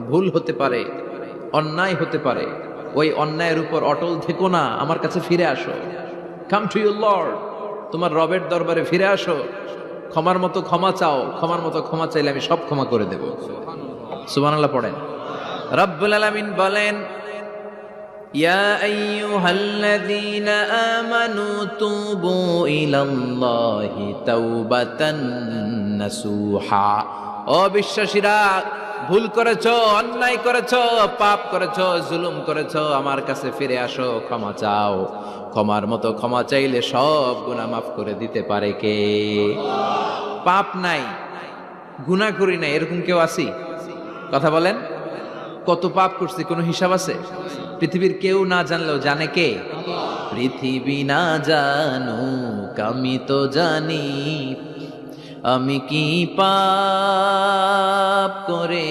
ভুল হতে পারে, অন্যায় হতে পারে, ওই অন্যায়ের উপর অটল থেকো না, আমার কাছে ফিরে আসো। কাম টু ইউর লর্ড, তোমার রবের দরবারে ফিরে আসো, ক্ষমার মতো ক্ষমা চাও, ক্ষমার মতো ক্ষমা চাইলে আমি সব ক্ষমা করে দেব। সুবহানাল্লাহ পড়েন। রব্বুল আলামিন বলেন, ইয়া আইয়ুহাল্লাযীনা আমানু তুবু ইলাল্লাহি তাওবাতান নাসুহা। ও বিশ্বাসীরা, ভুল করেছো, অন্যায় করেছো, পাপ করেছো, জুলুম করেছো, আমার কাছে ফিরে আসো, ক্ষমা চাও। ক্ষমার মতো ক্ষমা চাইলে সব গুনাহ মাফ করে দিতে পারে কে? পাপ নাই, গুনাহ করি নাই, এরকম কেউ আছি? কথা বলেন। কত পাপ করছি কোনো হিসাব আছে? পৃথিবীর কেউ না জানলেও জানে কে? পৃথিবী না জানুক আমি তো জানি, আমি কি পাপ করে